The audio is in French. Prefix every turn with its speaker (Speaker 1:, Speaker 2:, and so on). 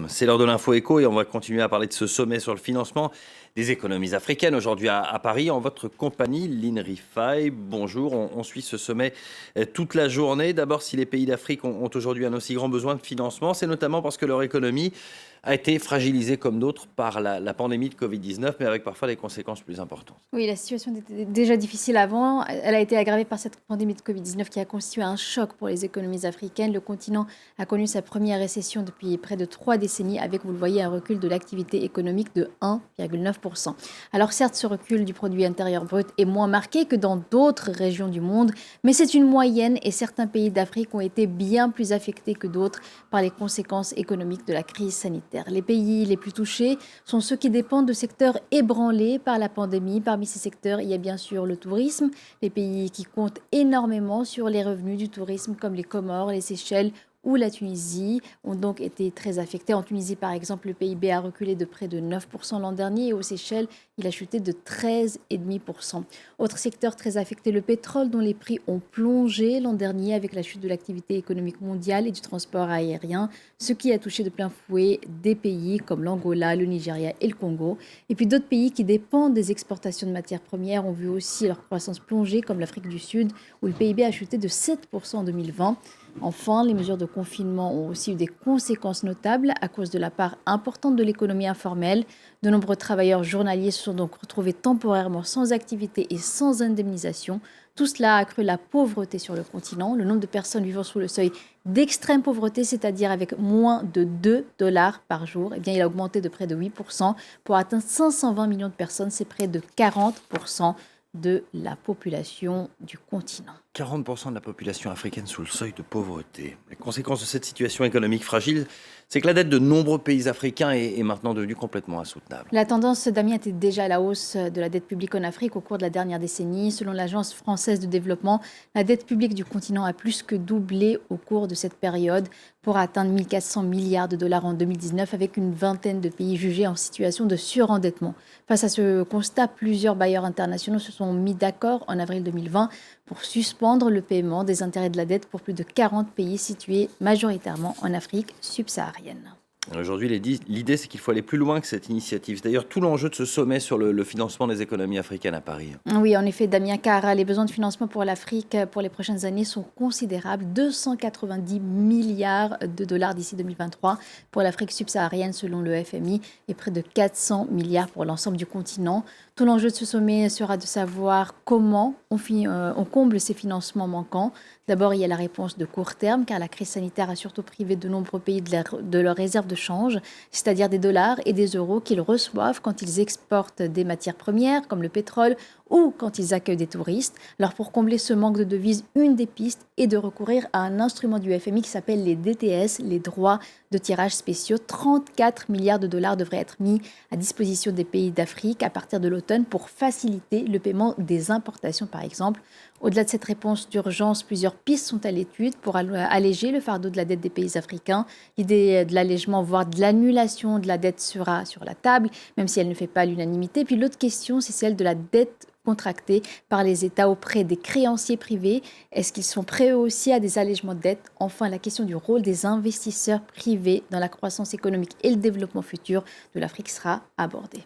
Speaker 1: C'est l'heure de l'info éco et on va continuer à parler de ce sommet sur le financement des économies africaines aujourd'hui à Paris en votre compagnie, l'INRIFI. Bonjour, on suit ce sommet toute la journée. D'abord, si les pays d'Afrique ont aujourd'hui un aussi grand besoin de financement, c'est notamment parce que leur économie a été fragilisée comme d'autres par la pandémie de Covid-19, mais avec parfois des conséquences plus importantes.
Speaker 2: Oui, la situation était déjà difficile avant. Elle a été aggravée par cette pandémie de Covid-19 qui a constitué un choc pour les économies africaines. Le continent a connu sa première récession depuis près de 3 décennies avec, vous le voyez, un recul de l'activité économique de 1,9%. Alors certes, ce recul du produit intérieur brut est moins marqué que dans d'autres régions du monde, mais c'est une moyenne et certains pays d'Afrique ont été bien plus affectés que d'autres par les conséquences économiques de la crise sanitaire. Les pays les plus touchés sont ceux qui dépendent de secteurs ébranlés par la pandémie. Parmi ces secteurs, il y a bien sûr le tourisme, les pays qui comptent énormément sur les revenus du tourisme comme les Comores, les Seychelles ou la Tunisie ont donc été très affectés. En Tunisie, par exemple, le PIB a reculé de près de 9% l'an dernier et aux Seychelles, il a chuté de 13,5%. Autre secteur très affecté, le pétrole, dont les prix ont plongé l'an dernier avec la chute de l'activité économique mondiale et du transport aérien, ce qui a touché de plein fouet des pays comme l'Angola, le Nigeria et le Congo. Et puis d'autres pays qui dépendent des exportations de matières premières ont vu aussi leur croissance plonger, comme l'Afrique du Sud, où le PIB a chuté de 7% en 2020. Enfin, les mesures de confinement ont aussi eu des conséquences notables à cause de la part importante de l'économie informelle. De nombreux travailleurs journaliers se sont donc retrouvés temporairement sans activité et sans indemnisation. Tout cela a accru la pauvreté sur le continent. Le nombre de personnes vivant sous le seuil d'extrême pauvreté, c'est-à-dire avec moins de 2 dollars par jour, eh bien, il a augmenté de près de 8% pour atteindre 520 millions de personnes. C'est près de 40% de la population du continent.
Speaker 1: 40% de la population africaine sous le seuil de pauvreté. Les conséquences de cette situation économique fragile, c'est que la dette de nombreux pays africains est maintenant devenue complètement insoutenable.
Speaker 2: La tendance, Damien, était déjà à la hausse de la dette publique en Afrique au cours de la dernière décennie. Selon l'Agence française de développement, la dette publique du continent a plus que doublé au cours de cette période pour atteindre 1 400 milliards de dollars en 2019 avec une vingtaine de pays jugés en situation de surendettement. Face à ce constat, plusieurs bailleurs internationaux se sont mis d'accord en avril 2020 pour suspendre le paiement des intérêts de la dette pour plus de 40 pays situés majoritairement en Afrique subsaharienne.
Speaker 1: Aujourd'hui, l'idée, c'est qu'il faut aller plus loin que cette initiative. C'est d'ailleurs tout l'enjeu de ce sommet sur le financement des économies africaines à Paris.
Speaker 2: Oui, en effet, Damien, car les besoins de financement pour l'Afrique pour les prochaines années sont considérables. 290 milliards de dollars d'ici 2023 pour l'Afrique subsaharienne selon le FMI et près de 400 milliards pour l'ensemble du continent. Tout l'enjeu de ce sommet sera de savoir comment on comble ces financements manquants. D'abord, il y a la réponse de court terme, car la crise sanitaire a surtout privé de nombreux pays de leurs réserves de change, c'est-à-dire des dollars et des euros qu'ils reçoivent quand ils exportent des matières premières, comme le pétrole, ou quand ils accueillent des touristes. Alors pour combler ce manque de devises, une des pistes est de recourir à un instrument du FMI qui s'appelle les DTS, les droits de tirage spéciaux. 34 milliards de dollars devraient être mis à disposition des pays d'Afrique à partir de l'automne pour faciliter le paiement des importations par exemple. Au-delà de cette réponse d'urgence, plusieurs pistes sont à l'étude pour alléger le fardeau de la dette des pays africains. L'idée de l'allègement, voire de l'annulation de la dette sera sur la table, même si elle ne fait pas l'unanimité. Puis l'autre question, c'est celle de la dette contractée par les États auprès des créanciers privés. Est-ce qu'ils sont prêts eux aussi à des allègements de dette? Enfin, la question du rôle des investisseurs privés dans la croissance économique et le développement futur de l'Afrique sera abordée.